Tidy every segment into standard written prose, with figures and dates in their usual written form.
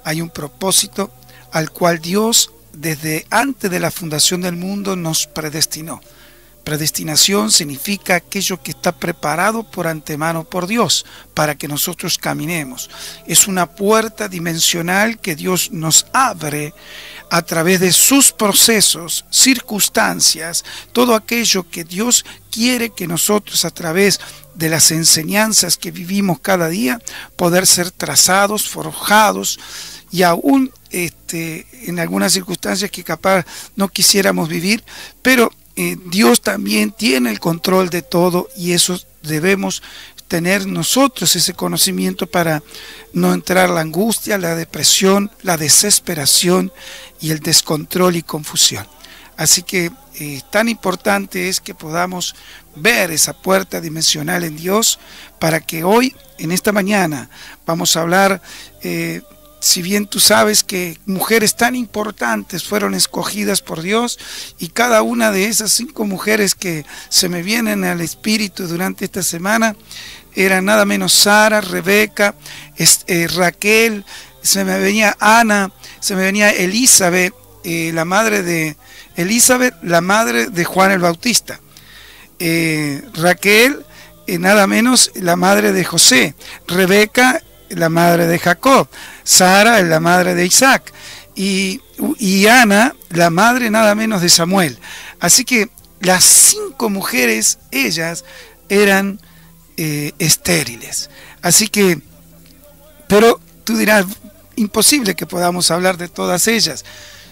hay un propósito al cual Dios desde antes de la fundación del mundo nos predestinó. Predestinación significa aquello que está preparado por antemano por Dios para que nosotros caminemos. Es una puerta dimensional que Dios nos abre a través de sus procesos, circunstancias, todo aquello que Dios quiere que nosotros a través de las enseñanzas que vivimos cada día, poder ser trazados, forjados y aún en algunas circunstancias que capaz no quisiéramos vivir, pero Dios también tiene el control de todo y eso debemos tener nosotros ese conocimiento para no entrar la angustia, la depresión, la desesperación y el descontrol y confusión. Así que tan importante es que podamos ver esa puerta dimensional en Dios para que hoy, en esta mañana, vamos a hablar. Si bien tú sabes que mujeres tan importantes fueron escogidas por Dios y cada una de esas 5 mujeres que se me vienen al espíritu durante esta semana eran nada menos Sara, Rebeca, Raquel, se me venía Ana, se me venía Elizabeth, la madre de Elizabeth, la madre de Juan el Bautista, Raquel, nada menos la madre de José, Rebeca, la madre de Jacob, Sara, la madre de Isaac, y Ana, la madre nada menos de Samuel. Así que las 5 mujeres, ellas eran estériles. Así que, pero tú dirás, imposible que podamos hablar de todas ellas.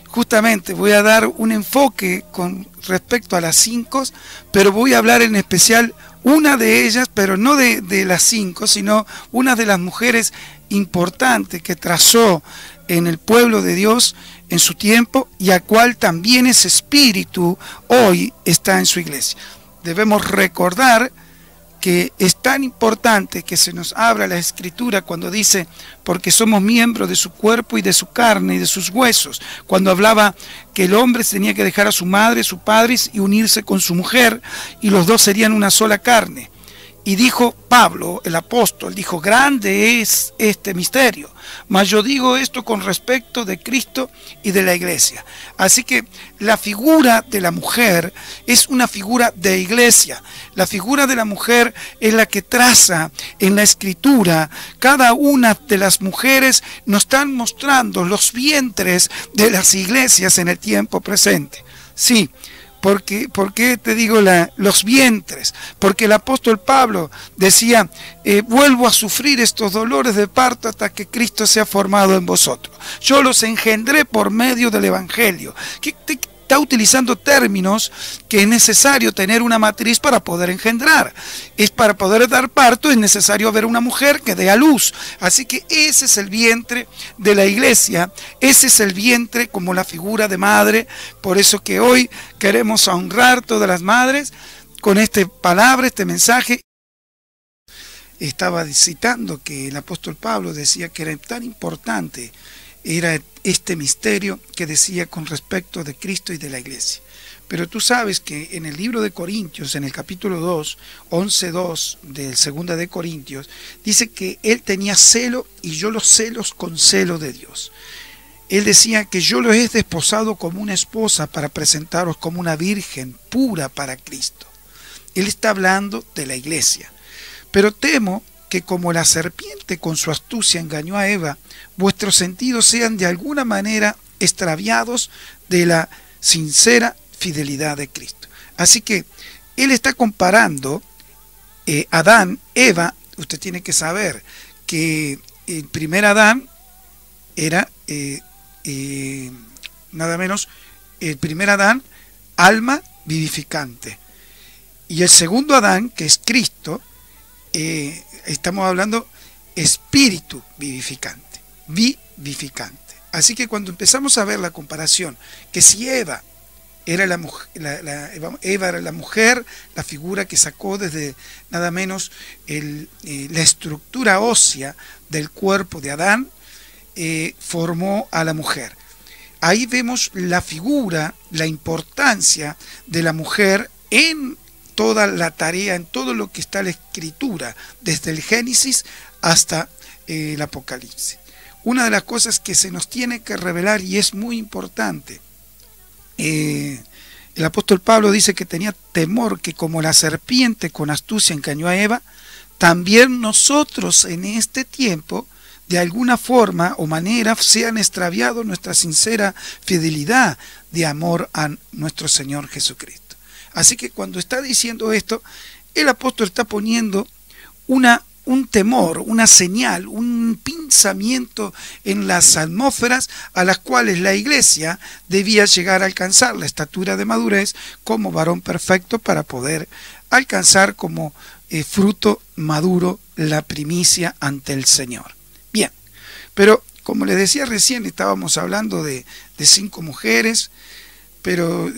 Justamente voy a dar un enfoque con respecto a las 5, pero voy a hablar en especial una de ellas, pero no de las 5, sino una de las mujeres importantes que trazó en el pueblo de Dios en su tiempo y a cual también ese espíritu hoy está en su iglesia. Debemos recordar que es tan importante que se nos abra la escritura cuando dice, porque somos miembros de su cuerpo y de su carne y de sus huesos, cuando hablaba que el hombre tenía que dejar a su madre, su padre y unirse con su mujer y los dos serían una sola carne. Y dijo Pablo, el apóstol, dijo, grande es este misterio, mas yo digo esto con respecto de Cristo y de la iglesia. Así que la figura de la mujer es una figura de iglesia. La figura de la mujer es la que traza en la escritura. Cada una de las mujeres nos están mostrando los vientres de las iglesias en el tiempo presente. Sí. ¿Por qué te digo los vientres? Porque el apóstol Pablo decía, vuelvo a sufrir estos dolores de parto hasta que Cristo sea formado en vosotros. Yo los engendré por medio del Evangelio. Está utilizando términos que es necesario tener una matriz para poder engendrar. Es para poder dar parto, es necesario ver una mujer que dé a luz. Así que ese es el vientre de la iglesia, ese es el vientre como la figura de madre. Por eso que hoy queremos honrar todas las madres con esta palabra, este mensaje. Estaba citando que el apóstol Pablo decía que era tan importante era este misterio que decía con respecto de Cristo y de la iglesia. Pero tú sabes que en el libro de Corintios, en el capítulo 2, 11:2 del 2 de Corintios, dice que él tenía celo y yo los celos con celo de Dios. Él decía que yo los he desposado como una esposa para presentaros como una virgen pura para Cristo. Él está hablando de la iglesia. Pero temo que como la serpiente con su astucia engañó a Eva, vuestros sentidos sean de alguna manera extraviados de la sincera fidelidad de Cristo. Así que él está comparando Adán, Eva. Usted tiene que saber que el primer Adán era nada menos el primer Adán, alma vivificante, y el segundo Adán, que es Cristo, estamos hablando espíritu vivificante. Así que cuando empezamos a ver la comparación, que si Eva era la mujer, la figura que sacó desde nada menos la estructura ósea del cuerpo de Adán, formó a la mujer. Ahí vemos la figura, la importancia de la mujer en toda la tarea, en todo lo que está en la escritura, desde el Génesis hasta el Apocalipsis. una de las cosas que se nos tiene que revelar y es muy importante. El apóstol Pablo dice que tenía temor que como la serpiente con astucia engañó a Eva, también nosotros en este tiempo, de alguna forma o manera, sean extraviados nuestra sincera fidelidad de amor a nuestro Señor Jesucristo. Así que cuando está diciendo esto, el apóstol está poniendo un temor, una señal, un pensamiento en las atmósferas a las cuales la iglesia debía llegar a alcanzar la estatura de madurez como varón perfecto para poder alcanzar como fruto maduro la primicia ante el Señor. Bien, pero como les decía recién, estábamos hablando de 5 mujeres, pero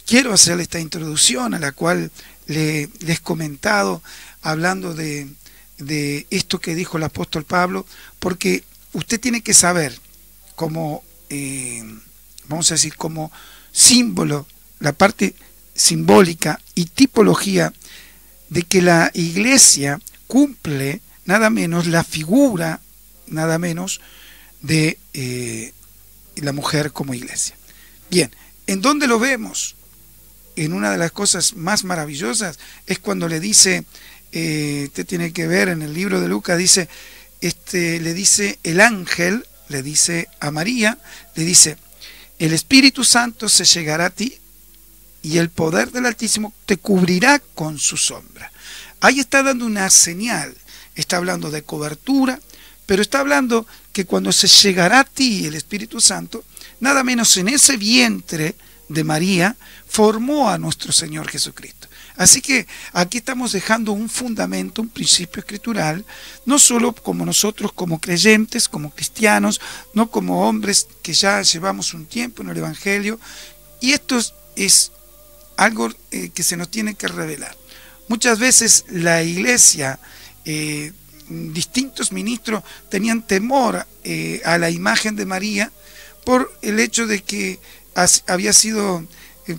quiero hacer esta introducción a la cual les he comentado, hablando de esto que dijo el apóstol Pablo, porque usted tiene que saber como, vamos a decir, como símbolo, la parte simbólica y tipología de que la iglesia cumple nada menos la figura, nada menos, de la mujer como iglesia. Bien, ¿en dónde lo vemos? En una de las cosas más maravillosas es cuando le dice, usted tiene que ver en el libro de Lucas, dice, le dice el ángel, le dice a María, le dice, el Espíritu Santo se llegará a ti y el poder del Altísimo te cubrirá con su sombra. Ahí está dando una señal, está hablando de cobertura, pero está hablando que cuando se llegará a ti el Espíritu Santo, nada menos en ese vientre de María, formó a nuestro Señor Jesucristo. Así que aquí estamos dejando un fundamento, un principio escritural, no solo como nosotros como creyentes, como cristianos, no como hombres que ya llevamos un tiempo en el Evangelio, y esto es algo que se nos tiene que revelar. Muchas veces la iglesia, distintos ministros tenían temor a la imagen de María por el hecho de que había sido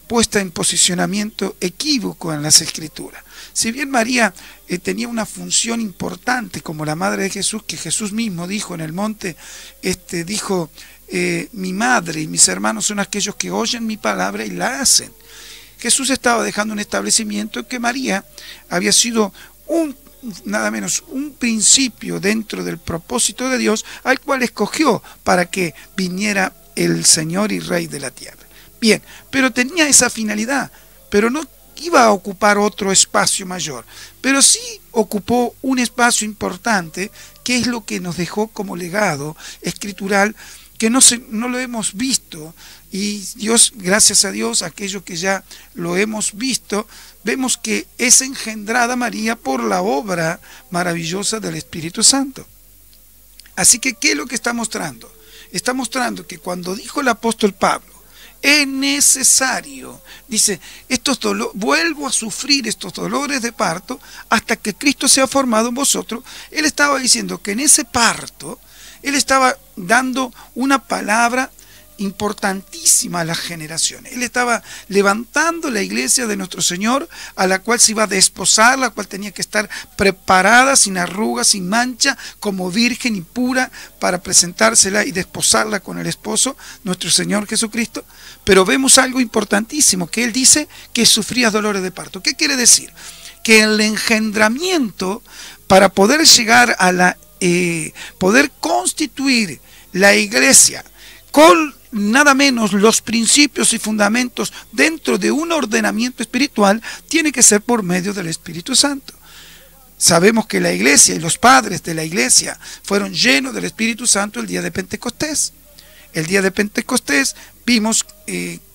puesta en posicionamiento equívoco en las Escrituras. Si bien María tenía una función importante como la madre de Jesús, que Jesús mismo dijo en el monte, dijo, mi madre y mis hermanos son aquellos que oyen mi palabra y la hacen. Jesús estaba dejando un establecimiento en que María había sido nada menos un principio dentro del propósito de Dios al cual escogió para que viniera el Señor y Rey de la tierra. Bien, pero tenía esa finalidad, pero no iba a ocupar otro espacio mayor, pero sí ocupó un espacio importante, que es lo que nos dejó como legado escritural, que no lo hemos visto, y Dios, gracias a Dios, aquello que ya lo hemos visto, vemos que es engendrada María por la obra maravillosa del Espíritu Santo. Así que, ¿qué es lo que está mostrando? Está mostrando que cuando dijo el apóstol Pablo, es necesario, dice, vuelvo a sufrir estos dolores de parto hasta que Cristo sea formado en vosotros. Él estaba diciendo que en ese parto, él estaba dando una palabra importantísima a las generaciones. Él estaba levantando la iglesia de nuestro Señor, a la cual se iba a desposar, la cual tenía que estar preparada, sin arrugas, sin mancha, como virgen y pura, para presentársela y desposarla con el esposo, nuestro Señor Jesucristo. Pero vemos algo importantísimo, que Él dice que sufría dolores de parto. ¿Qué quiere decir? Que el engendramiento, para poder llegar a poder constituir la iglesia con nada menos los principios y fundamentos dentro de un ordenamiento espiritual, tiene que ser por medio del Espíritu Santo. Sabemos que la iglesia y los padres de la iglesia fueron llenos del Espíritu Santo el día de Pentecostés. El día de Pentecostés vimos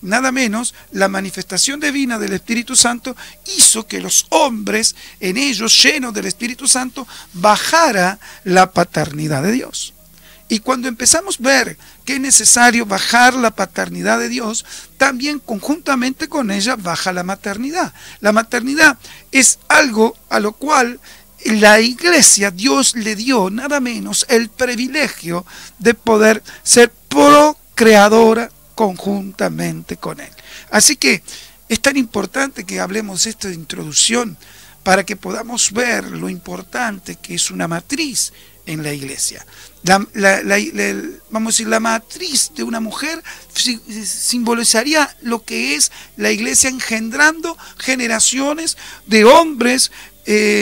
nada menos la manifestación divina del Espíritu Santo hizo que los hombres en ellos, llenos del Espíritu Santo, bajara la paternidad de Dios. Y cuando empezamos a ver que es necesario bajar la paternidad de Dios, también conjuntamente con ella baja la maternidad. La maternidad es algo a lo cual la iglesia, Dios le dio nada menos el privilegio de poder ser procreadora conjuntamente con Él. Así que es tan importante que hablemos de esta introducción para que podamos ver lo importante que es una matriz en la iglesia. Vamos a decir, la matriz de una mujer simbolizaría lo que es la iglesia engendrando generaciones de hombres,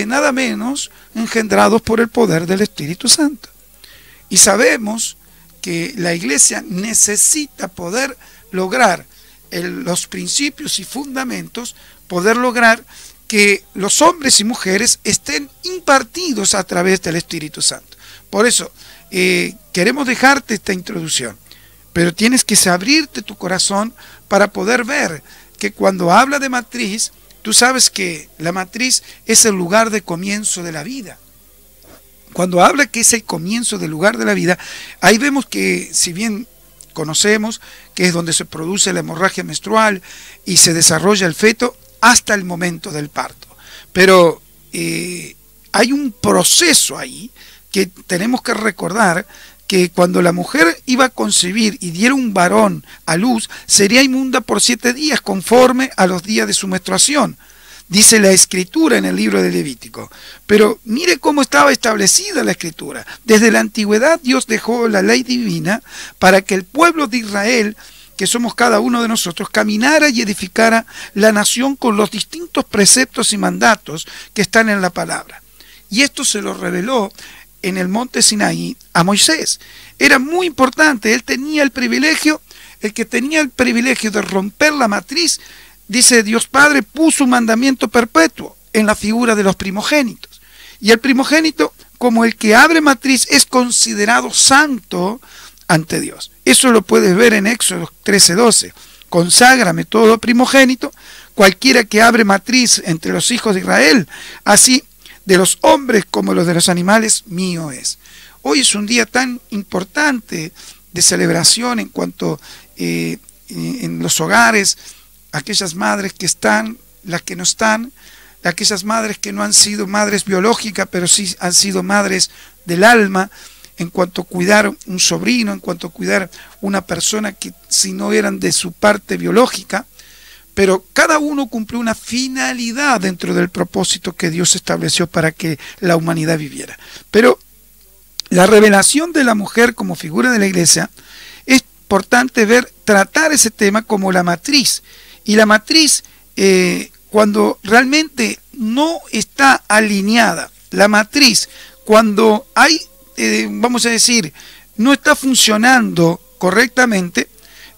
nada menos engendrados por el poder del Espíritu Santo. Y sabemos que la iglesia necesita poder lograr los principios y fundamentos, poder lograr que los hombres y mujeres estén impartidos a través del Espíritu Santo. Por eso, queremos dejarte esta introducción, pero tienes que abrirte tu corazón para poder ver que cuando habla de matriz, tú sabes que la matriz es el lugar de comienzo de la vida. Cuando habla que es el comienzo del lugar de la vida, ahí vemos que, si bien conocemos que es donde se produce la hemorragia menstrual y se desarrolla el feto hasta el momento del parto, pero hay un proceso ahí que tenemos que recordar, que cuando la mujer iba a concebir y diera un varón a luz, sería inmunda por 7 días conforme a los días de su menstruación. Dice la Escritura en el libro de Levítico. Pero mire cómo estaba establecida la Escritura. Desde la antigüedad Dios dejó la ley divina para que el pueblo de Israel, que somos cada uno de nosotros, caminara y edificara la nación con los distintos preceptos y mandatos que están en la palabra. Y esto se lo reveló en el monte Sinaí a Moisés. Era muy importante, él tenía el privilegio, el que tenía el privilegio de romper la matriz, dice Dios Padre, puso un mandamiento perpetuo en la figura de los primogénitos. Y el primogénito, como el que abre matriz, es considerado santo ante Dios. Eso lo puedes ver en Éxodo 13:12. Conságrame todo primogénito, cualquiera que abre matriz entre los hijos de Israel, así de los hombres como los de los animales, mío es. Hoy es un día tan importante de celebración en cuanto en los hogares, aquellas madres que están, las que no están, aquellas madres que no han sido madres biológicas, pero sí han sido madres del alma, en cuanto a cuidar un sobrino, en cuanto a cuidar una persona que si no eran de su parte biológica, pero cada uno cumplió una finalidad dentro del propósito que Dios estableció para que la humanidad viviera. Pero la revelación de la mujer como figura de la iglesia, es importante tratar ese tema como la matriz. Y la matriz, cuando realmente no está alineada, la matriz, cuando hay, vamos a decir, no está funcionando correctamente,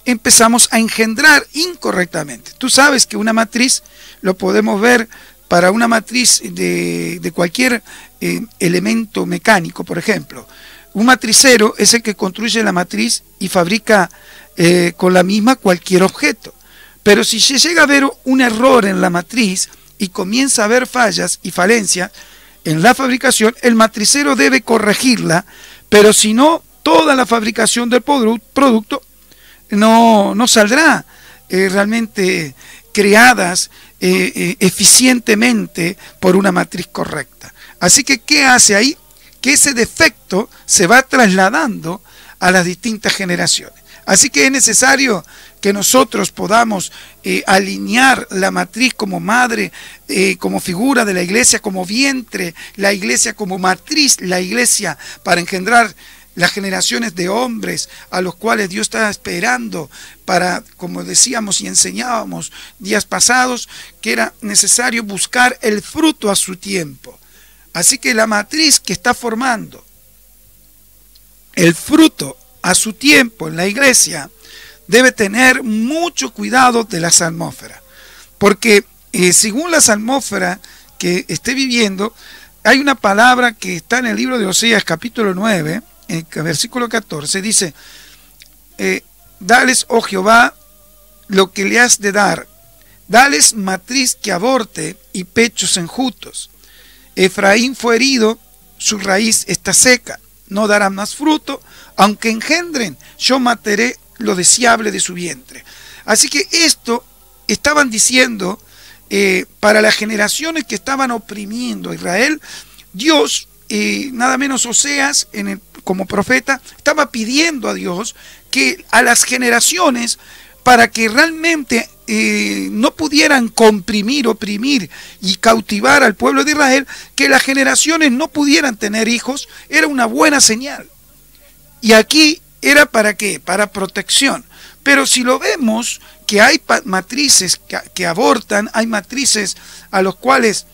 empezamos a engendrar incorrectamente. Tú sabes que una matriz, lo podemos ver para una matriz de cualquier elemento mecánico, por ejemplo. Un matricero es el que construye la matriz y fabrica con la misma cualquier objeto. Pero si se llega a ver un error en la matriz y comienza a haber fallas y falencias en la fabricación, el matricero debe corregirla, pero si no, toda la fabricación del producto no saldrá realmente creadas eficientemente por una matriz correcta. Así que, ¿qué hace ahí? Que ese defecto se va trasladando a las distintas generaciones. Así que es necesario que nosotros podamos alinear la matriz como madre, como figura de la iglesia, como vientre, la iglesia como matriz, la iglesia para engendrar las generaciones de hombres a los cuales Dios está esperando para, como decíamos y enseñábamos días pasados, que era necesario buscar el fruto a su tiempo. Así que la matriz que está formando el fruto a su tiempo en la iglesia debe tener mucho cuidado de las atmósferas, porque según las atmósferas que esté viviendo, hay una palabra que está en el libro de Oseas capítulo 9, en el versículo 14, dice, dales, oh Jehová, lo que le has de dar, dales matriz que aborte y pechos enjutos. Efraín fue herido, su raíz está seca, no dará más fruto, aunque engendren, yo mataré lo deseable de su vientre. Así que esto estaban diciendo para las generaciones que estaban oprimiendo a Israel. Dios, nada menos Oseas, como profeta, estaba pidiendo a Dios que a las generaciones, para que realmente no pudieran comprimir, oprimir y cautivar al pueblo de Israel, que las generaciones no pudieran tener hijos, era una buena señal. Y aquí era ¿para qué? Para protección. Pero si lo vemos, que hay matrices que abortan, hay matrices a los cuales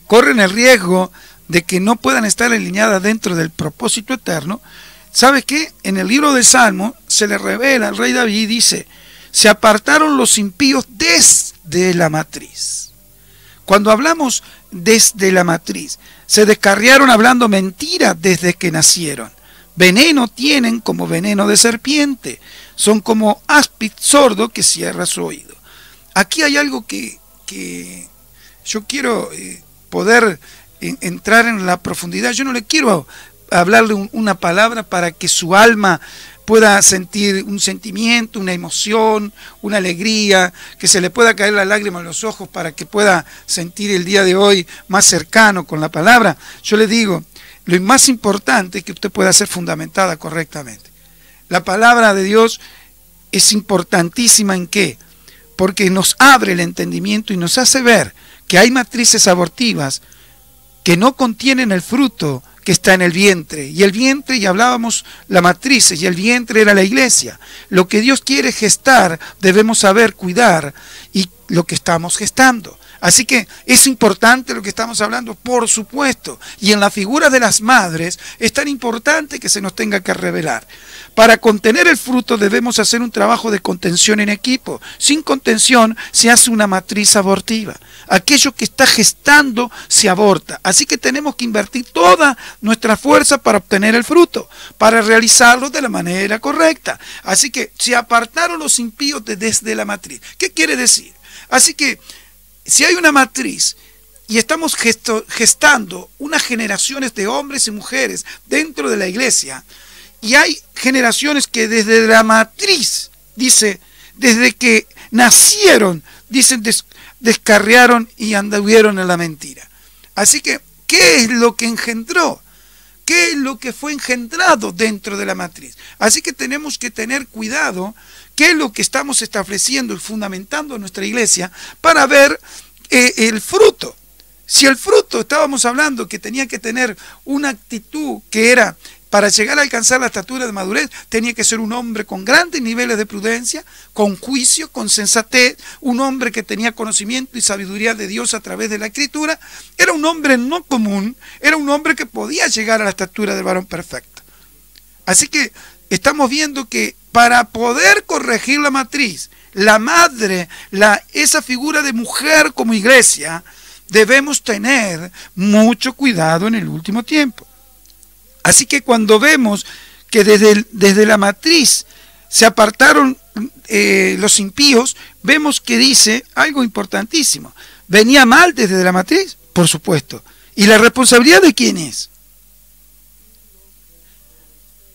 corren el riesgo de que no puedan estar alineadas dentro del propósito eterno. ¿Sabe qué? En el libro de Salmo se le revela al rey David y dice: se apartaron los impíos desde la matriz. Cuando hablamos desde la matriz, se descarriaron hablando mentira desde que nacieron. Veneno tienen como veneno de serpiente. Son como áspid sordo que cierra su oído. Aquí hay algo que yo quiero poder entrar en la profundidad. Yo no le quiero hablarle una palabra para que su alma pueda sentir un sentimiento, una emoción, una alegría, que se le pueda caer la lágrima en los ojos para que pueda sentir el día de hoy más cercano con la palabra. Yo le digo, lo más importante es que usted pueda ser fundamentada correctamente. La palabra de Dios es importantísima. ¿En qué? Porque nos abre el entendimiento y nos hace ver que hay matrices abortivas que no contienen el fruto que está en el vientre. Y el vientre, ya hablábamos, la matriz, y el vientre era la iglesia. Lo que Dios quiere gestar, debemos saber cuidar y lo que estamos gestando. Así que es importante lo que estamos hablando, por supuesto. Y en la figura de las madres es tan importante que se nos tenga que revelar. Para contener el fruto debemos hacer un trabajo de contención en equipo. Sin contención se hace una matriz abortiva. Aquello que está gestando se aborta. Así que tenemos que invertir toda nuestra fuerza para obtener el fruto, para realizarlo de la manera correcta. Así que se apartaron los impíos desde la matriz. ¿Qué quiere decir? Así que si hay una matriz y estamos gestando unas generaciones de hombres y mujeres dentro de la iglesia, y hay generaciones que desde la matriz, dice, desde que nacieron, dicen, descarriaron y anduvieron en la mentira. Así que, ¿qué es lo que engendró? ¿Qué es lo que fue engendrado dentro de la matriz? Así que tenemos que tener cuidado qué es lo que estamos estableciendo y fundamentando en nuestra iglesia para ver el fruto. Si el fruto, estábamos hablando que tenía que tener una actitud que era, para llegar a alcanzar la estatura de madurez, tenía que ser un hombre con grandes niveles de prudencia, con juicio, con sensatez, un hombre que tenía conocimiento y sabiduría de Dios a través de la Escritura. Era un hombre no común, era un hombre que podía llegar a la estatura del varón perfecto. Así que estamos viendo que para poder corregir la matriz, la madre, esa figura de mujer como iglesia, debemos tener mucho cuidado en el último tiempo. Así que cuando vemos que desde la matriz se apartaron los impíos, vemos que dice algo importantísimo. ¿Venía mal desde la matriz? Por supuesto. ¿Y la responsabilidad de quién es?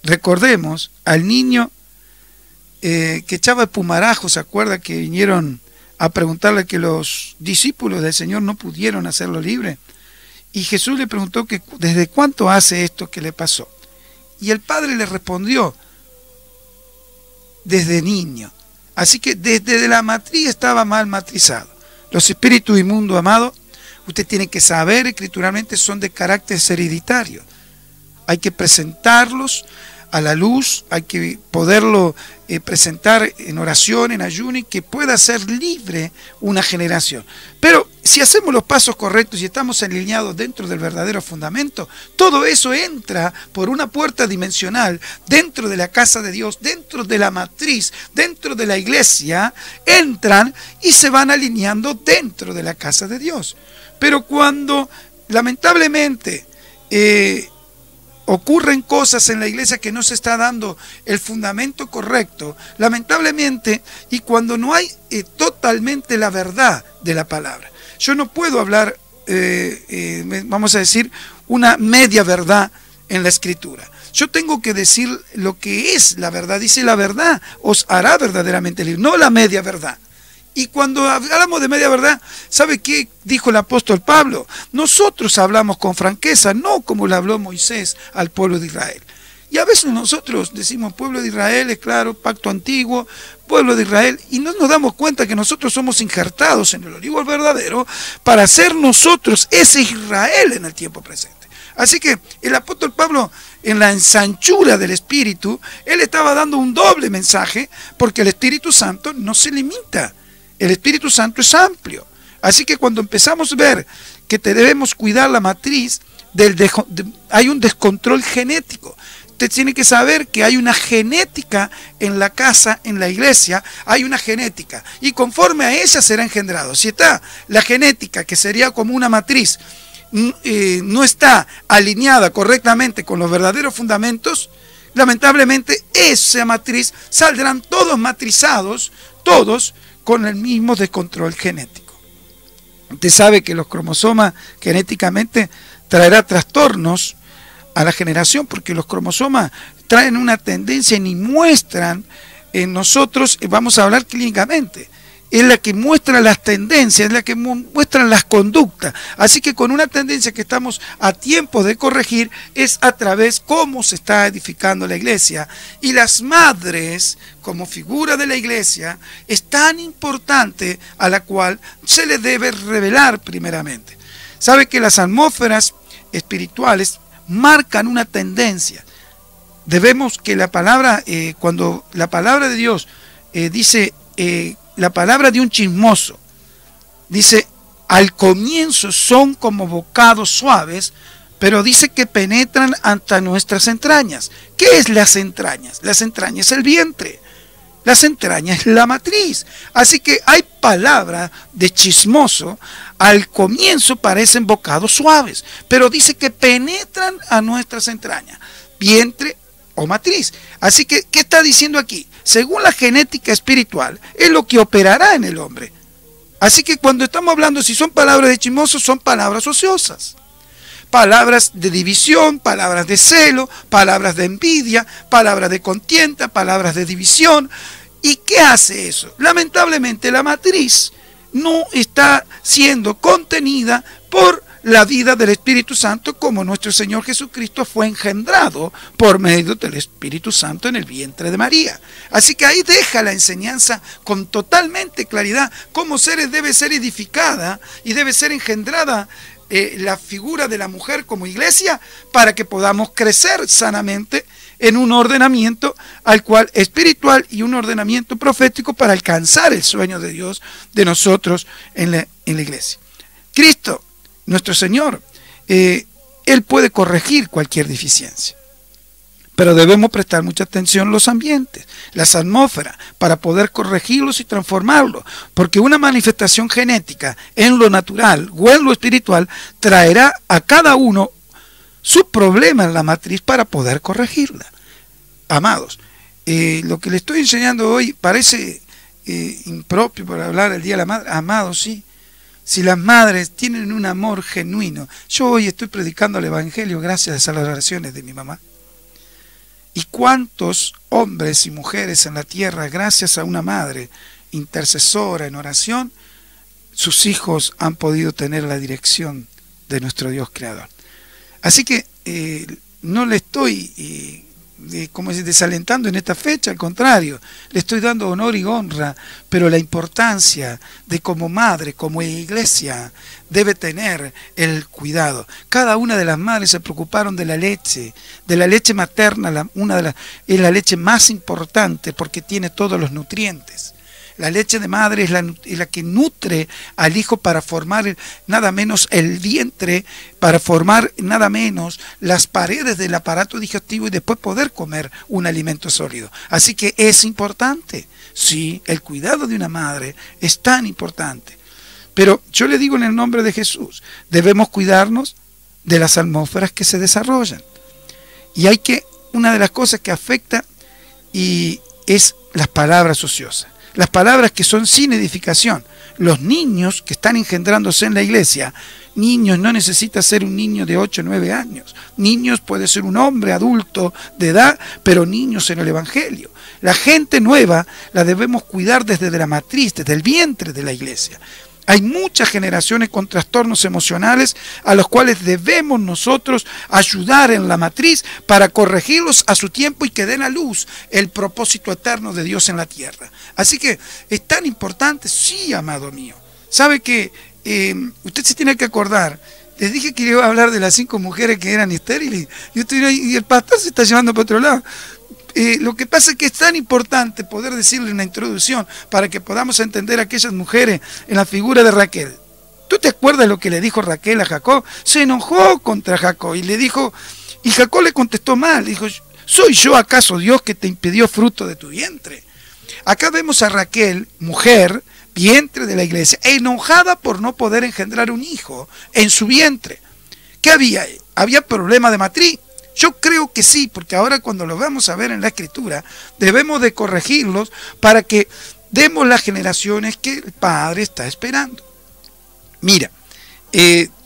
Recordemos al niño que echaba el pumarajo, ¿se acuerda que vinieron a preguntarle que los discípulos del Señor no pudieron hacerlo libre? Y Jesús le preguntó que desde cuánto hace esto que le pasó. Y el padre le respondió, desde niño. Así que desde la matriz estaba mal matrizado. Los espíritus inmundos, amado, usted tiene que saber, escrituralmente son de carácter hereditario. Hay que presentarlos a la luz, hay que poderlo presentar en oración, en ayuno, y que pueda ser libre una generación. Pero si hacemos los pasos correctos y estamos alineados dentro del verdadero fundamento, todo eso entra por una puerta dimensional dentro de la casa de Dios, dentro de la matriz, dentro de la iglesia, entran y se van alineando dentro de la casa de Dios. Pero cuando lamentablemente ocurren cosas en la iglesia que no se está dando el fundamento correcto, lamentablemente, y cuando no hay totalmente la verdad de la palabra. Yo no puedo hablar, vamos a decir, una media verdad en la Escritura. Yo tengo que decir lo que es la verdad. Dice, la verdad os hará verdaderamente libre, no la media verdad. Y cuando hablamos de media verdad, ¿sabe qué dijo el apóstol Pablo? Nosotros hablamos con franqueza, no como le habló Moisés al pueblo de Israel. Y a veces nosotros decimos pueblo de Israel, es claro, pacto antiguo, pueblo de Israel, y no nos damos cuenta que nosotros somos injertados en el olivo verdadero para ser nosotros ese Israel en el tiempo presente. Así que el apóstol Pablo, en la ensanchura del Espíritu, él estaba dando un doble mensaje, porque el Espíritu Santo no se limita, el Espíritu Santo es amplio. Así que cuando empezamos a ver que debemos cuidar la matriz, hay un descontrol genético. Usted tiene que saber que hay una genética en la casa, en la iglesia, hay una genética. Y conforme a ella será engendrado. Si está la genética, que sería como una matriz, no está alineada correctamente con los verdaderos fundamentos, lamentablemente esa matriz saldrán todos matrizados, todos con el mismo descontrol genético. Usted sabe que los cromosomas genéticamente traerá trastornos a la generación, porque los cromosomas traen una tendencia y muestran en nosotros, vamos a hablar clínicamente, es la que muestra las tendencias, es la que muestra las conductas. Así que con una tendencia que estamos a tiempo de corregir es a través cómo se está edificando la iglesia. Y las madres, como figura de la iglesia, es tan importante a la cual se le debe revelar primeramente. Sabe que las atmósferas espirituales marcan una tendencia. Debemos que la palabra, cuando la palabra de Dios dice, la palabra de un chismoso, dice, al comienzo son como bocados suaves, pero dice que penetran hasta nuestras entrañas. ¿Qué es las entrañas? Las entrañas es el vientre. Las entrañas es la matriz. Así que hay palabras de chismoso, al comienzo parecen bocados suaves, pero dice que penetran a nuestras entrañas, vientre o matriz. Así que, ¿qué está diciendo aquí? Según la genética espiritual, es lo que operará en el hombre. Así que cuando estamos hablando, si son palabras de chismoso, son palabras ociosas. Palabras de división, palabras de celo, palabras de envidia, palabras de contienda, palabras de división. ¿Y qué hace eso? Lamentablemente la matriz no está siendo contenida por la vida del Espíritu Santo, como nuestro Señor Jesucristo fue engendrado por medio del Espíritu Santo en el vientre de María. Así que ahí deja la enseñanza con totalmente claridad cómo debe ser edificada y debe ser engendrada la figura de la mujer como iglesia, para que podamos crecer sanamente en un ordenamiento al cual espiritual y un ordenamiento profético para alcanzar el sueño de Dios de nosotros en la iglesia. Cristo, nuestro Señor, Él puede corregir cualquier deficiencia, pero debemos prestar mucha atención a los ambientes, las atmósferas, para poder corregirlos y transformarlos, porque una manifestación genética en lo natural o en lo espiritual traerá a cada uno su problema en la matriz para poder corregirla. Amados, lo que le estoy enseñando hoy parece impropio para hablar el Día de la Madre. Amados, sí. Si las madres tienen un amor genuino. Yo hoy estoy predicando el Evangelio gracias a las oraciones de mi mamá. ¿Y cuántos hombres y mujeres en la tierra, gracias a una madre intercesora en oración, sus hijos han podido tener la dirección de nuestro Dios Creador? Así que no le estoy desalentando en esta fecha, al contrario, le estoy dando honor y honra, pero la importancia de como madre, como iglesia, debe tener el cuidado. Cada una de las madres se preocuparon de la leche materna, es la leche más importante porque tiene todos los nutrientes. La leche de madre es la que nutre al hijo para formar nada menos el vientre, para formar nada menos las paredes del aparato digestivo y después poder comer un alimento sólido. Así que es importante. Sí, el cuidado de una madre es tan importante. Pero yo le digo en el nombre de Jesús, debemos cuidarnos de las atmósferas que se desarrollan. Y una de las cosas que afecta es las palabras ociosas. Las palabras que son sin edificación. Los niños que están engendrándose en la iglesia, niños no necesita ser un niño de 8 o 9 años. Niños puede ser un hombre adulto de edad, pero niños en el Evangelio. La gente nueva la debemos cuidar desde la matriz, desde el vientre de la iglesia. Hay muchas generaciones con trastornos emocionales a los cuales debemos nosotros ayudar en la matriz para corregirlos a su tiempo y que den a luz el propósito eterno de Dios en la tierra. Así que es tan importante, sí, amado mío. Sabe que usted se tiene que acordar. Les dije que iba a hablar de las 5 mujeres que eran estériles y el pastor se está llevando para otro lado. Lo que pasa es que es tan importante poder decirle una introducción para que podamos entender a aquellas mujeres en la figura de Raquel. ¿Tú te acuerdas lo que le dijo Raquel a Jacob? Se enojó contra Jacob y le dijo, y Jacob le contestó mal, dijo, ¿soy yo acaso Dios que te impidió fruto de tu vientre? Acá vemos a Raquel, mujer, vientre de la iglesia, enojada por no poder engendrar un hijo en su vientre. ¿Qué había? ¿Había problema de matriz? Yo creo que sí, porque ahora cuando lo vamos a ver en la Escritura, debemos de corregirlos para que demos las generaciones que el Padre está esperando. Mira,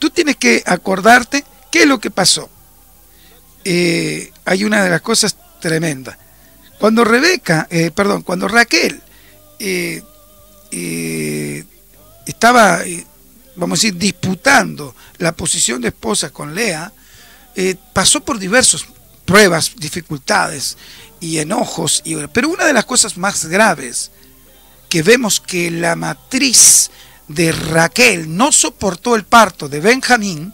tú tienes que acordarte qué es lo que pasó. Hay una de las cosas tremendas. Cuando cuando Raquel estaba, vamos a decir, disputando la posición de esposa con Lea, pasó por diversas pruebas, dificultades y enojos, pero una de las cosas más graves que vemos que la matriz de Raquel no soportó el parto de Benjamín,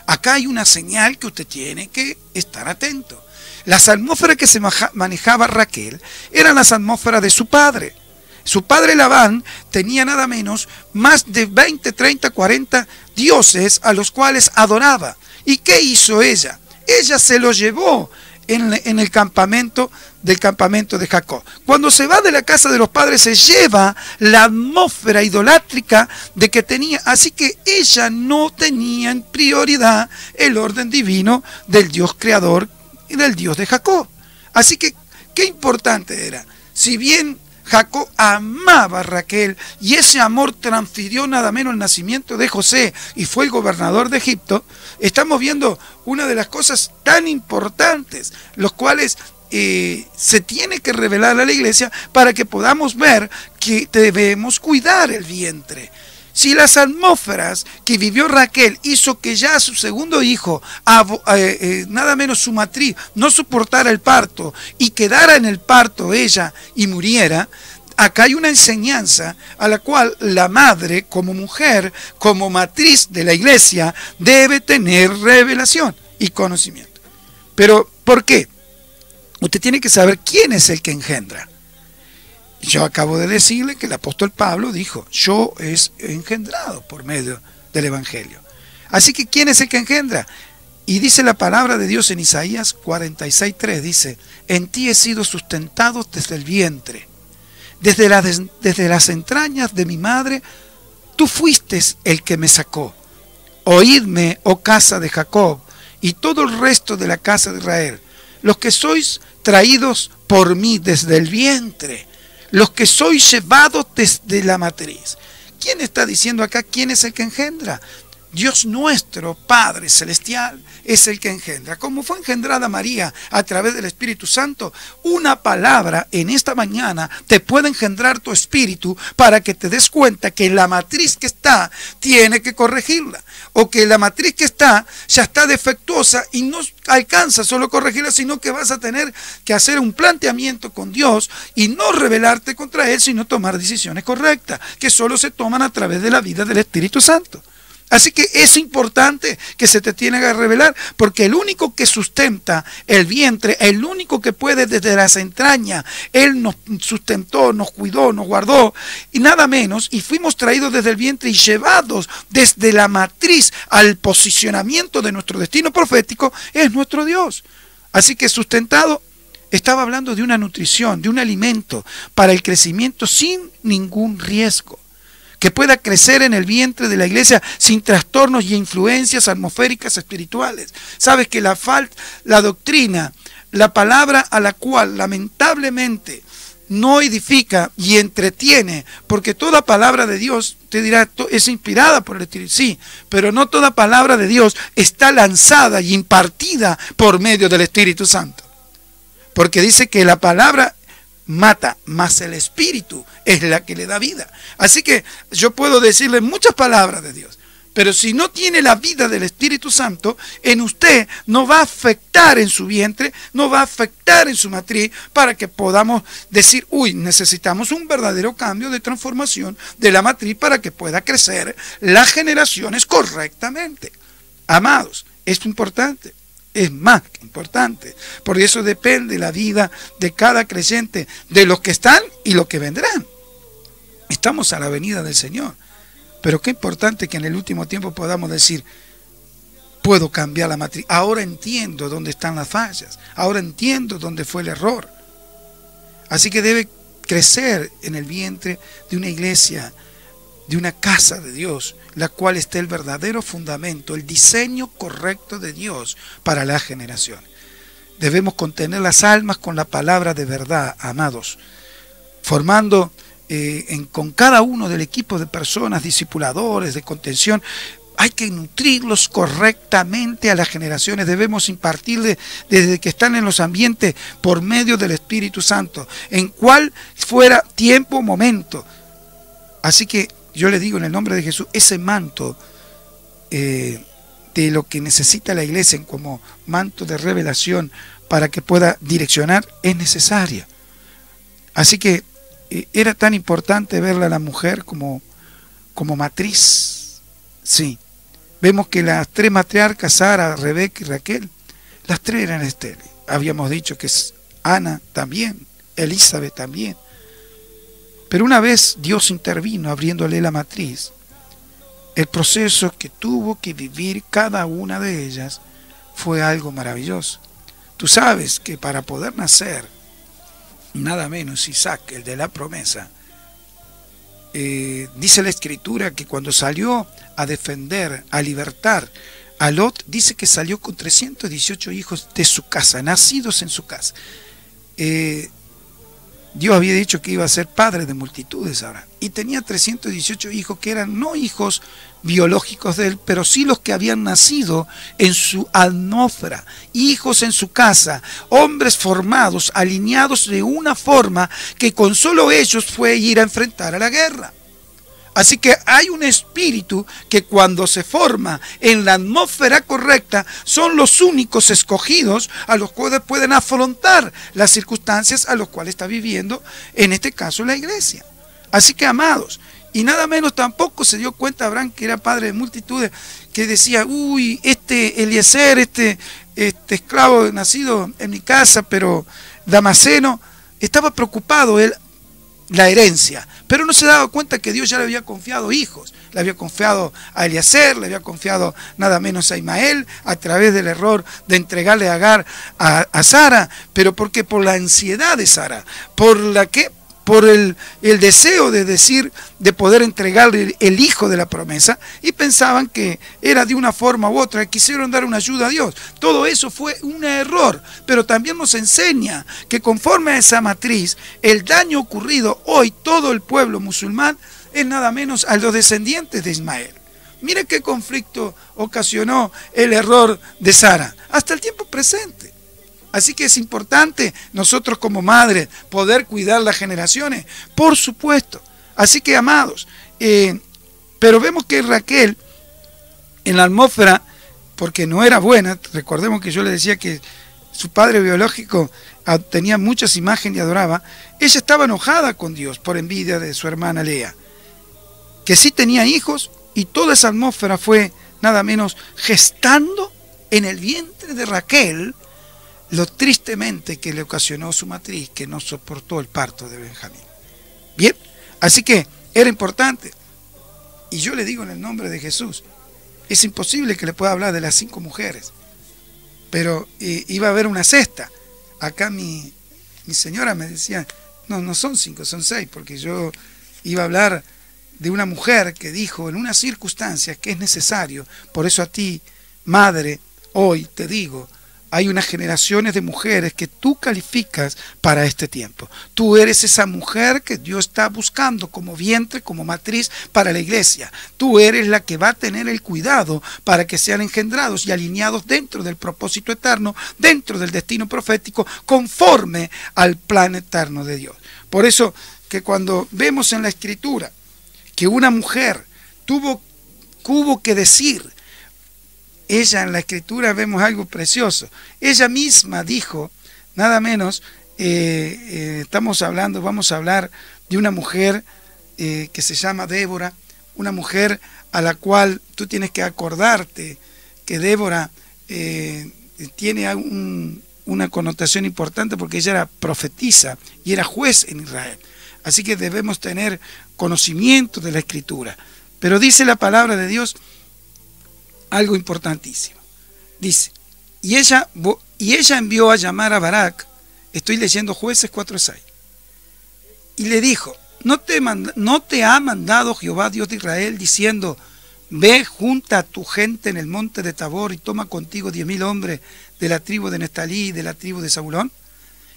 acá hay una señal que usted tiene que estar atento. Las atmósferas que se manejaba Raquel eran las atmósferas de su padre. Su padre Labán tenía nada menos más de 20, 30, 40 dioses a los cuales adoraba. ¿Y qué hizo ella? Ella se lo llevó en el campamento de Jacob. Cuando se va de la casa de los padres se lleva la atmósfera idolátrica de que tenía. Así que ella no tenía en prioridad el orden divino del Dios creador y del Dios de Jacob. Así que, qué importante era. Si bien Jacob amaba a Raquel y ese amor transfirió nada menos el nacimiento de José y fue el gobernador de Egipto, estamos viendo una de las cosas tan importantes, los cuales se tiene que revelar a la iglesia para que podamos ver que debemos cuidar el vientre. Si las atmósferas que vivió Raquel hizo que ya su segundo hijo, nada menos su matriz, no soportara el parto y quedara en el parto ella y muriera, acá hay una enseñanza a la cual la madre, como mujer, como matriz de la iglesia, debe tener revelación y conocimiento. Pero, ¿por qué? Usted tiene que saber quién es el que engendra. Yo acabo de decirle que el apóstol Pablo dijo, yo es engendrado por medio del Evangelio. Así que, ¿quién es el que engendra? Y dice la palabra de Dios en Isaías 46:3, dice, en ti he sido sustentado desde el vientre, desde las entrañas de mi madre, tú fuiste el que me sacó. Oídme, oh casa de Jacob, y todo el resto de la casa de Israel, los que sois traídos por mí desde el vientre, los que sois llevados desde la matriz. ¿Quién está diciendo acá quién es el que engendra? Dios nuestro Padre Celestial es el que engendra. Como fue engendrada María a través del Espíritu Santo, una palabra en esta mañana te puede engendrar tu espíritu para que te des cuenta que la matriz que está tiene que corregirla, o que la matriz que está ya está defectuosa y no alcanza solo corregirla, sino que vas a tener que hacer un planteamiento con Dios y no rebelarte contra Él, sino tomar decisiones correctas, que solo se toman a través de la vida del Espíritu Santo. Así que es importante que se te tiene que revelar, porque el único que sustenta el vientre, el único que puede desde las entrañas, Él nos sustentó, nos cuidó, nos guardó, y nada menos, y fuimos traídos desde el vientre y llevados desde la matriz al posicionamiento de nuestro destino profético, es nuestro Dios. Así que sustentado, estaba hablando de una nutrición, de un alimento para el crecimiento sin ningún riesgo, que pueda crecer en el vientre de la iglesia sin trastornos y influencias atmosféricas espirituales. Sabes que la doctrina, la palabra a la cual lamentablemente no edifica y entretiene, porque toda palabra de Dios, te dirá, es inspirada por el Espíritu, sí, pero no toda palabra de Dios está lanzada y impartida por medio del Espíritu Santo. Porque dice que la palabra mata, mas el Espíritu es la que le da vida. Así que yo puedo decirle muchas palabras de Dios, pero si no tiene la vida del Espíritu Santo, en usted no va a afectar en su vientre, no va a afectar en su matriz, para que podamos decir, uy, necesitamos un verdadero cambio de transformación de la matriz para que pueda crecer las generaciones correctamente. Amados, esto es importante. Es más que importante. Por eso depende la vida de cada creyente, de los que están y los que vendrán. Estamos a la venida del Señor. Pero qué importante que en el último tiempo podamos decir, puedo cambiar la matriz. Ahora entiendo dónde están las fallas. Ahora entiendo dónde fue el error. Así que debe crecer en el vientre de una iglesia, de una casa de Dios, la cual esté el verdadero fundamento, el diseño correcto de Dios para la generación. Debemos contener las almas con la palabra de verdad, amados, formando con cada uno del equipo de personas, discipuladores, de contención. Hay que nutrirlos correctamente a las generaciones. Debemos impartirles desde que están en los ambientes por medio del Espíritu Santo, en cual fuera tiempo o momento. Así que yo le digo en el nombre de Jesús, ese manto de lo que necesita la iglesia como manto de revelación para que pueda direccionar es necesaria. Así que era tan importante verla a la mujer como matriz. Sí, vemos que las tres matriarcas, Sara, Rebeca y Raquel, las tres eran estériles. Habíamos dicho que Ana también, Elizabeth también. Pero una vez Dios intervino abriéndole la matriz, el proceso que tuvo que vivir cada una de ellas fue algo maravilloso. Tú sabes que para poder nacer, nada menos Isaac, el de la promesa, dice la Escritura que cuando salió a defender, a libertar a Lot, dice que salió con 318 hijos de su casa, nacidos en su casa. Dios había dicho que iba a ser padre de multitudes ahora, y tenía 318 hijos que eran no hijos biológicos de él, pero sí los que habían nacido en su atmósfera, hijos en su casa, hombres formados, alineados de una forma que con solo ellos fue ir a enfrentar a la guerra. Así que hay un espíritu que cuando se forma en la atmósfera correcta son los únicos escogidos a los cuales pueden afrontar las circunstancias a las cuales está viviendo, en este caso la iglesia. Así que, amados, y nada menos tampoco se dio cuenta Abraham, que era padre de multitudes, que decía, uy, Eliezer, este esclavo nacido en mi casa, pero Damaseno, estaba preocupado él, la herencia, pero no se daba cuenta que Dios ya le había confiado hijos, le había confiado a Eliezer, le había confiado nada menos a Ismael, a través del error de entregarle a Agar a Sara, pero porque por la ansiedad de Sara, por el deseo de decir, de poder entregarle el hijo de la promesa, y pensaban que era de una forma u otra, quisieron dar una ayuda a Dios. Todo eso fue un error, pero también nos enseña que conforme a esa matriz, el daño ocurrido hoy todo el pueblo musulmán es nada menos a los descendientes de Ismael. Mire qué conflicto ocasionó el error de Sara, hasta el tiempo presente. Así que es importante nosotros como madres poder cuidar las generaciones, por supuesto. Así que, amados, pero vemos que Raquel, en la atmósfera, porque no era buena, recordemos que yo le decía que su padre biológico tenía muchas imágenes y adoraba, ella estaba enojada con Dios por envidia de su hermana Lea, que sí tenía hijos, y toda esa atmósfera fue nada menos gestando en el vientre de Raquel lo tristemente que le ocasionó su matriz, que no soportó el parto de Benjamín. Bien, así que era importante. Y yo le digo en el nombre de Jesús, es imposible que le pueda hablar de las 5 mujeres, pero iba a haber una sexta. Acá mi señora me decía, no son 5, son 6, porque yo iba a hablar de una mujer que dijo en unas circunstancias que es necesario. Por eso a ti, madre, hoy te digo, hay unas generaciones de mujeres que tú calificas para este tiempo. Tú eres esa mujer que Dios está buscando como vientre, como matriz para la iglesia. Tú eres la que va a tener el cuidado para que sean engendrados y alineados dentro del propósito eterno, dentro del destino profético, conforme al plan eterno de Dios. Por eso que cuando vemos en la Escritura que una mujer tuvo que decir, ella en la Escritura vemos algo precioso. Ella misma dijo, nada menos, vamos a hablar de una mujer que se llama Débora, una mujer a la cual tú tienes que acordarte que Débora tiene una connotación importante porque ella era profetisa y era juez en Israel. Así que debemos tener conocimiento de la Escritura. Pero dice la palabra de Dios algo importantísimo. Dice, y ella envió a llamar a Barak, estoy leyendo Jueces 4:6, y le dijo, ¿no te ha mandado Jehová Dios de Israel diciendo, ve, junta a tu gente en el monte de Tabor y toma contigo 10.000 hombres de la tribu de Neftalí y de la tribu de Zabulón?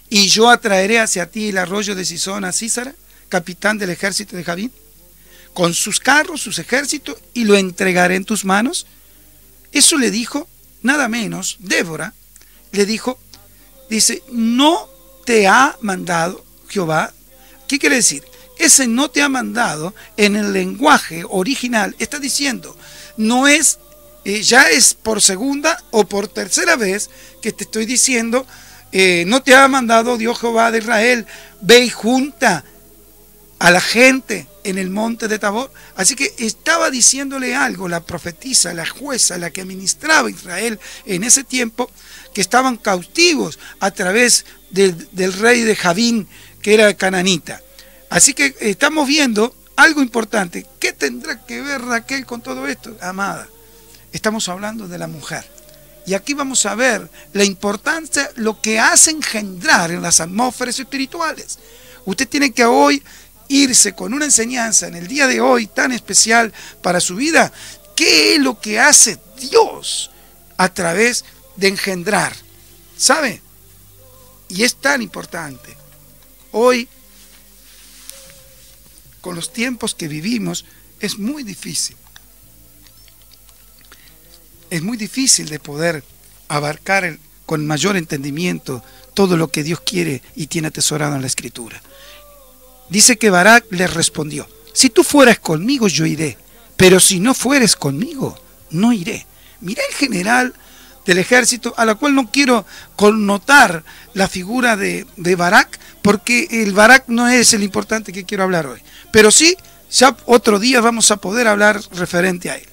Y yo atraeré hacia ti el arroyo de Sisón a Sísara, capitán del ejército de Javín, con sus carros, sus ejércitos, y lo entregaré en tus manos. Eso le dijo, nada menos, Débora, le dijo, dice, no te ha mandado Jehová. ¿Qué quiere decir? Ese no te ha mandado en el lenguaje original, está diciendo, no es, ya es por segunda o por tercera vez que te estoy diciendo, no te ha mandado Dios Jehová de Israel, ve y junta a la gente en el monte de Tabor. Así que estaba diciéndole algo la profetisa, la jueza, la que administraba Israel en ese tiempo, que estaban cautivos a través del rey de Javín, que era cananita. Así que estamos viendo algo importante. ¿Qué tendrá que ver Raquel con todo esto? Amada, estamos hablando de la mujer. Y aquí vamos a ver la importancia, lo que hace engendrar en las atmósferas espirituales. Usted tiene que hoy irse con una enseñanza en el día de hoy tan especial para su vida. ¿Qué es lo que hace Dios a través de engendrar? ¿Sabe? Y es tan importante. Hoy, con los tiempos que vivimos, es muy difícil. Es muy difícil de poder abarcar con mayor entendimiento todo lo que Dios quiere y tiene atesorado en la Escritura. Dice que Barak le respondió, si tú fueras conmigo yo iré, pero si no fueres conmigo no iré. Mirá el general del ejército, a la cual no quiero connotar la figura de Barak, porque el Barak no es el importante que quiero hablar hoy, pero sí, ya otro día vamos a poder hablar referente a él.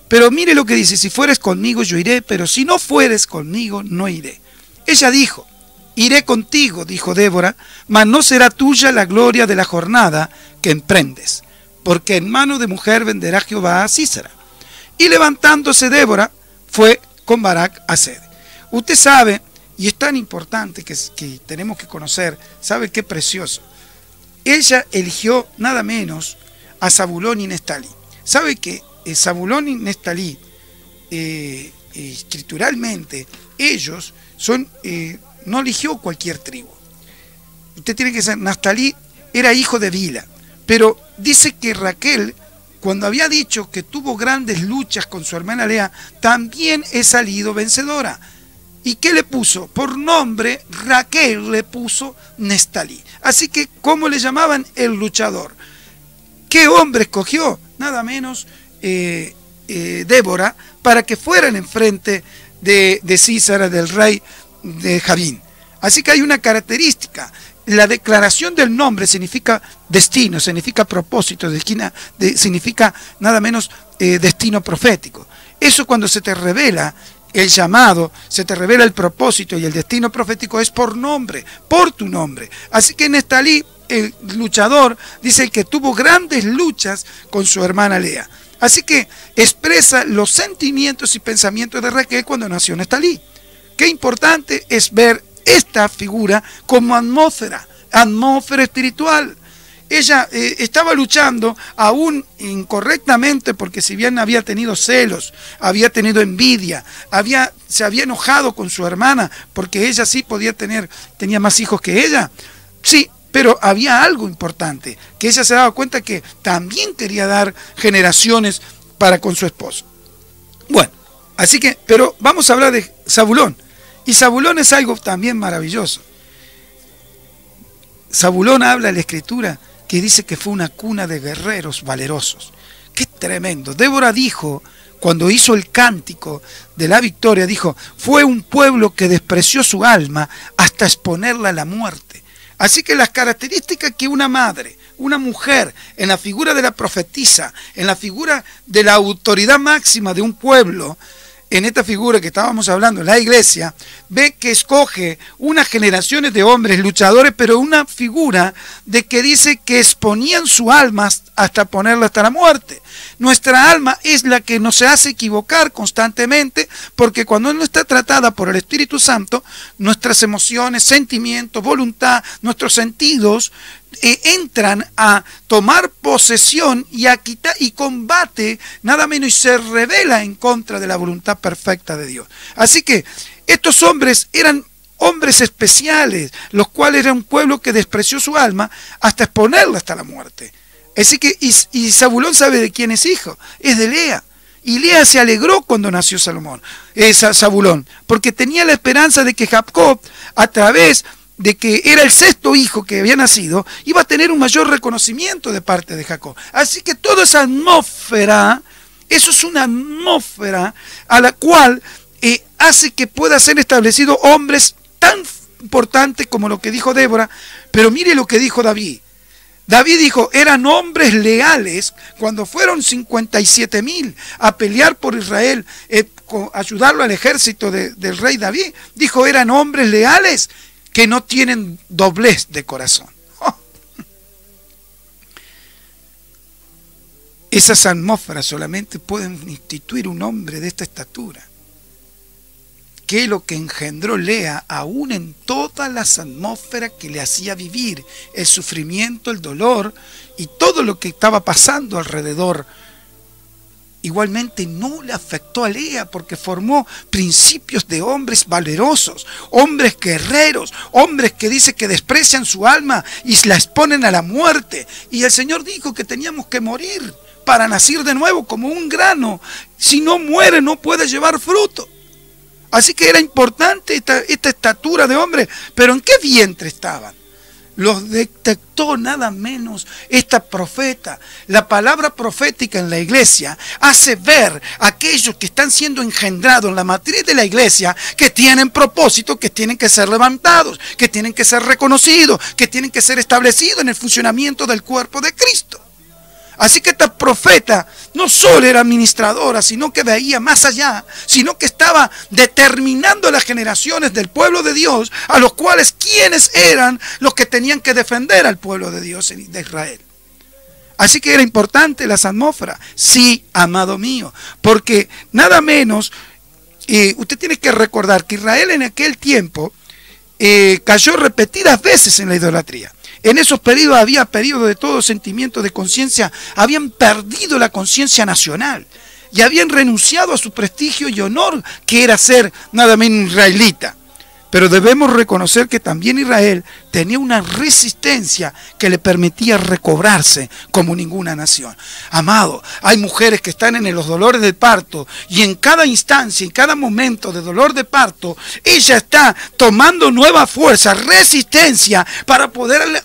Pero mire lo que dice, si fueres conmigo yo iré, pero si no fueres conmigo no iré. Ella dijo, iré contigo, dijo Débora, mas no será tuya la gloria de la jornada que emprendes, porque en mano de mujer venderá Jehová a Sísara. Y levantándose Débora, fue con Barak a Sede. Usted sabe, y es tan importante que tenemos que conocer, sabe qué precioso. Ella eligió nada menos a Zabulón y Neftalí. Sabe que Zabulón y Neftalí, escrituralmente, ellos son... no eligió cualquier tribu. Usted tiene que saber, Neftalí era hijo de Bila, pero dice que Raquel, cuando había dicho que tuvo grandes luchas con su hermana Lea, también he salido vencedora. ¿Y qué le puso? Por nombre, Raquel le puso Neftalí. Así que, ¿cómo le llamaban? El luchador. ¿Qué hombre escogió? Nada menos Débora, para que fueran enfrente de Sísara, del rey de Javín. Así que hay una característica. La declaración del nombre significa destino, significa propósito, significa nada menos destino profético. Eso, cuando se te revela el llamado, se te revela el propósito y el destino profético, es por nombre, por tu nombre. Así que Neftalí, el luchador, dice el que tuvo grandes luchas con su hermana Lea. Así que expresa los sentimientos y pensamientos de Raquel cuando nació Neftalí. Qué importante es ver esta figura como atmósfera espiritual. ella estaba luchando aún incorrectamente, porque si bien había tenido celos, había tenido envidia, se había enojado con su hermana, porque ella sí tenía más hijos que ella, sí, pero había algo importante, que ella se daba cuenta que también quería dar generaciones para con su esposo. Bueno, así que, pero vamos a hablar de Zabulón. Y Zabulón es algo también maravilloso. Zabulón habla en la Escritura que dice que fue una cuna de guerreros valerosos. ¡Qué tremendo! Débora dijo, cuando hizo el cántico de la victoria, dijo, fue un pueblo que despreció su alma hasta exponerla a la muerte. Así que las características que una madre, una mujer, en la figura de la profetisa, en la figura de la autoridad máxima de un pueblo, en esta figura que estábamos hablando, la iglesia, ve que escoge unas generaciones de hombres luchadores, pero una figura de que dice que exponían su alma hasta ponerla hasta la muerte. Nuestra alma es la que nos hace equivocar constantemente, porque cuando no está tratada por el Espíritu Santo, nuestras emociones, sentimientos, voluntad, nuestros sentidos entran a tomar posesión y a quitar y combate nada menos y se rebela en contra de la voluntad perfecta de Dios. Así que estos hombres eran hombres especiales, los cuales eran un pueblo que despreció su alma hasta exponerla hasta la muerte. Así que, y Zabulón sabe de quién es hijo, es de Lea. Y Lea se alegró cuando nació Zabulón, porque tenía la esperanza de que Jacob, a través de que era el sexto hijo que había nacido, iba a tener un mayor reconocimiento de parte de Jacob. Así que toda esa atmósfera, eso es una atmósfera a la cual hace que pueda ser establecido hombres tan importantes como lo que dijo Débora, pero mire lo que dijo David. David dijo, eran hombres leales cuando fueron 57,000 a pelear por Israel, ayudarlo al ejército del rey David. Dijo, eran hombres leales que no tienen doblez de corazón. Oh. Esas atmósferas solamente pueden instituir un hombre de esta estatura. Que es lo que engendró Lea, aún en todas las atmósferas que le hacía vivir, el sufrimiento, el dolor y todo lo que estaba pasando alrededor. Igualmente no le afectó a Lea, porque formó principios de hombres valerosos, hombres guerreros, hombres que dice que desprecian su alma y la exponen a la muerte. Y el Señor dijo que teníamos que morir para nacer de nuevo como un grano. Si no muere no puede llevar fruto. Así que era importante esta estatura de hombre, pero ¿en qué vientre estaban? Los detectó nada menos esta profeta. La palabra profética en la iglesia hace ver a aquellos que están siendo engendrados en la matriz de la iglesia, que tienen propósito, que tienen que ser levantados, que tienen que ser reconocidos, que tienen que ser establecidos en el funcionamiento del cuerpo de Cristo. Así que esta profeta no solo era administradora, sino que veía más allá, sino que estaba determinando las generaciones del pueblo de Dios, a los cuales quienes eran los que tenían que defender al pueblo de Dios de Israel. Así que era importante las atmósferas. Sí, amado mío, porque nada menos, usted tiene que recordar que Israel en aquel tiempo cayó repetidas veces en la idolatría. En esos periodos había periodos de todo sentimiento de conciencia, habían perdido la conciencia nacional y habían renunciado a su prestigio y honor, que era ser nada menos israelita. Pero debemos reconocer que también Israel tenía una resistencia que le permitía recobrarse como ninguna nación. Amado, hay mujeres que están en los dolores del parto y en cada instancia, en cada momento de dolor de parto, ella está tomando nueva fuerza, resistencia para poder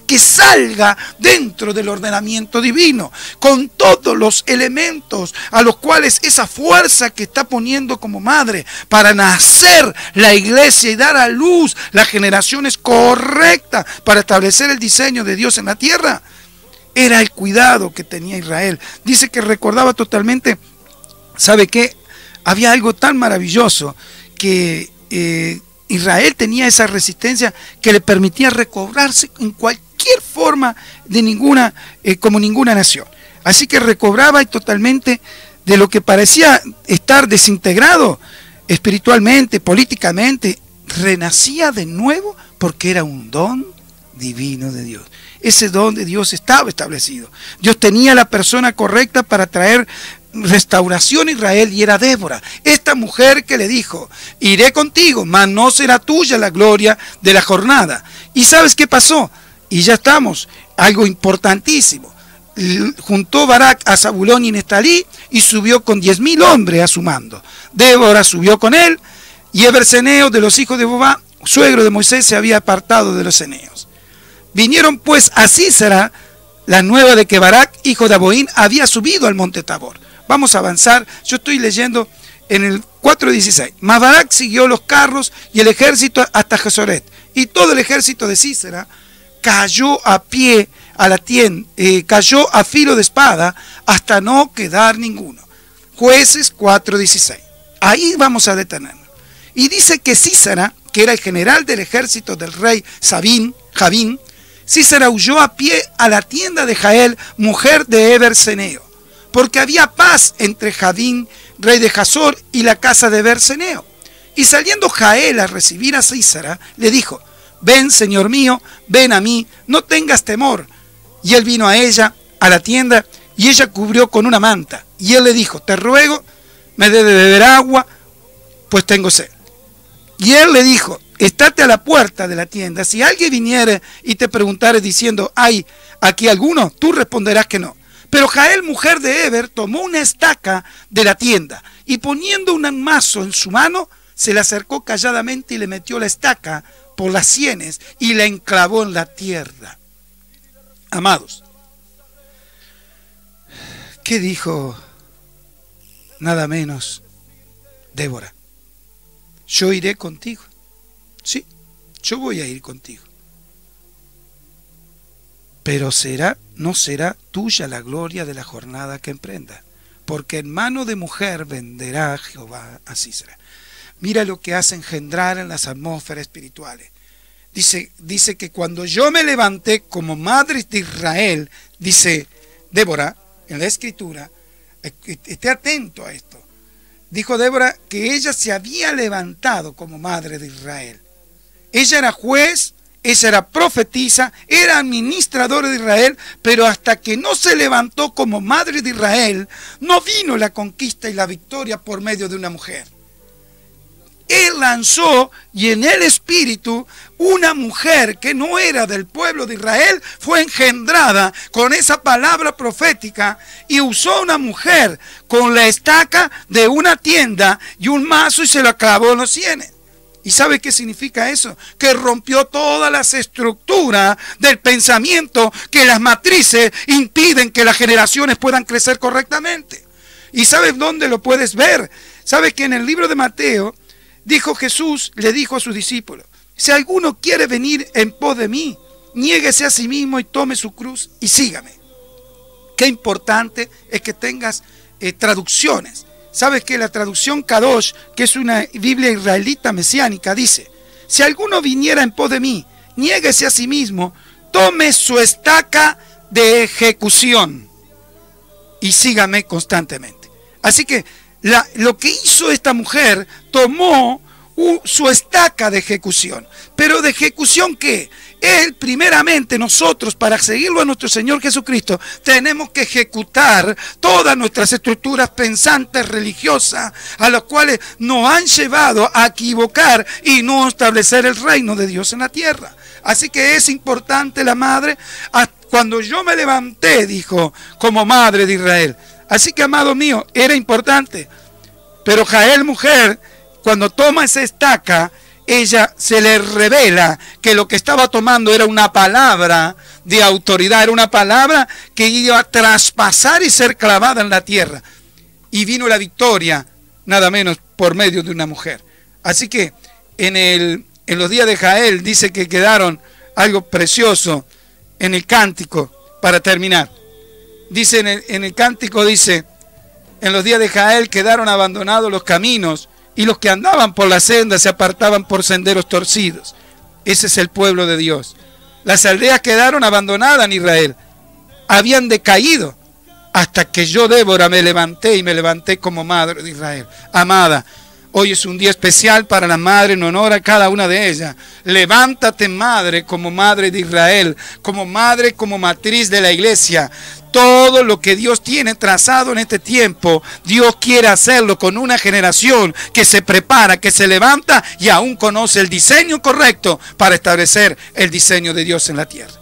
que salga dentro del ordenamiento divino, con todos los elementos a los cuales esa fuerza que está poniendo como madre para nacer la iglesia y dar a luz las generaciones correctas para establecer el diseño de Dios en la tierra. Era el cuidado que tenía Israel. Dice que recordaba totalmente, ¿sabe qué? Había algo tan maravilloso que Israel tenía esa resistencia que le permitía recobrarse en cualquier forma de como ninguna nación. Así que recobraba y totalmente de lo que parecía estar desintegrado espiritualmente, políticamente, renacía de nuevo porque era un don divino de Dios. ese donde Dios estaba establecido. Dios tenía la persona correcta para traer restauración a Israel, y era Débora, esta mujer que le dijo: iré contigo, mas no será tuya la gloria de la jornada. ¿Y sabes qué pasó? Y ya estamos, algo importantísimo. Juntó Barak a Zabulón y Neftalí y subió con 10.000 hombres a su mando. Débora subió con él, y Eberseneo de los hijos de Bobá, suegro de Moisés, se había apartado de los ceneos. Vinieron pues a Sísara la nueva de que Barak, hijo de Aboín, había subido al monte Tabor. Vamos a avanzar, yo estoy leyendo en el 4:16. Mas Barak siguió los carros y el ejército hasta Gesoret, y todo el ejército de Sísara cayó a pie a la tienda, cayó a filo de espada hasta no quedar ninguno. Jueces 4:16. Ahí vamos a detenernos. Y dice que Sísara, que era el general del ejército del rey Javín, Sísara huyó a pie a la tienda de Jael, mujer de Eberseneo, porque había paz entre Javín, rey de Hazor, y la casa de Eberseneo. Y saliendo Jael a recibir a Sísara, le dijo: ven, señor mío, ven a mí, no tengas temor. Y él vino a ella, a la tienda, y ella cubrió con una manta. Y él le dijo: te ruego, me dé de beber agua, pues tengo sed. Y él le dijo: estate a la puerta de la tienda. Si alguien viniere y te preguntare diciendo: ¿hay aquí alguno?, tú responderás que no. Pero Jael, mujer de Eber, tomó una estaca de la tienda, y poniendo un mazo en su mano, se le acercó calladamente y le metió la estaca por las sienes y la enclavó en la tierra. Amados, ¿qué dijo nada menos Débora? Yo iré contigo. Sí, yo voy a ir contigo. Pero no será tuya la gloria de la jornada que emprenda, porque en mano de mujer venderá Jehová a Sísara. Mira lo que hace engendrar en las atmósferas espirituales. Dice que cuando yo me levanté como madre de Israel, dice Débora en la escritura, esté atento a esto, dijo Débora que ella se había levantado como madre de Israel. Ella era juez, ella era profetisa, era administradora de Israel, pero hasta que no se levantó como madre de Israel, no vino la conquista y la victoria por medio de una mujer. Él lanzó, y en el espíritu, una mujer que no era del pueblo de Israel, fue engendrada con esa palabra profética, y usó una mujer con la estaca de una tienda y un mazo y se lo clavó en los sienes. ¿Y sabe qué significa eso? Que rompió todas las estructuras del pensamiento, que las matrices impiden que las generaciones puedan crecer correctamente. ¿Y sabes dónde lo puedes ver? ¿Sabes que en el libro de Mateo Jesús le dijo a sus discípulos: si alguno quiere venir en pos de mí, niéguese a sí mismo y tome su cruz y sígame? Qué importante es que tengas traducciones. Sabes que la traducción Kadosh, que es una Biblia israelita mesiánica, dice: si alguno viniera en pos de mí, niéguese a sí mismo, tome su estaca de ejecución y sígame constantemente. Así que lo que hizo esta mujer, tomó su estaca de ejecución. ¿Pero de ejecución qué? Él, primeramente, nosotros, para seguirlo a nuestro Señor Jesucristo, tenemos que ejecutar todas nuestras estructuras pensantes religiosas, a las cuales nos han llevado a equivocar y no establecer el reino de Dios en la tierra. Así que es importante la madre. Cuando yo me levanté, dijo, como madre de Israel. Así que, amado mío, era importante. Pero Jael, mujer, cuando toma esa estaca, ella se le revela que lo que estaba tomando era una palabra de autoridad, era una palabra que iba a traspasar y ser clavada en la tierra. Y vino la victoria, nada menos, por medio de una mujer. Así que en los días de Jael dice que quedaron algo precioso en el cántico, para terminar. Dice en el cántico, dice: en los días de Jael quedaron abandonados los caminos, y los que andaban por la senda se apartaban por senderos torcidos. Ese es el pueblo de Dios. Las aldeas quedaron abandonadas en Israel. Habían decaído hasta que yo, Débora, me levanté, y me levanté como madre de Israel. Amada, Hoy es un día especial para la madre en honor a cada una de ellas. Levántate, madre, como madre de Israel, como madre, como matriz de la iglesia. Todo lo que Dios tiene trazado en este tiempo, Dios quiere hacerlo con una generación que se prepara, que se levanta y aún conoce el diseño correcto para establecer el diseño de Dios en la tierra.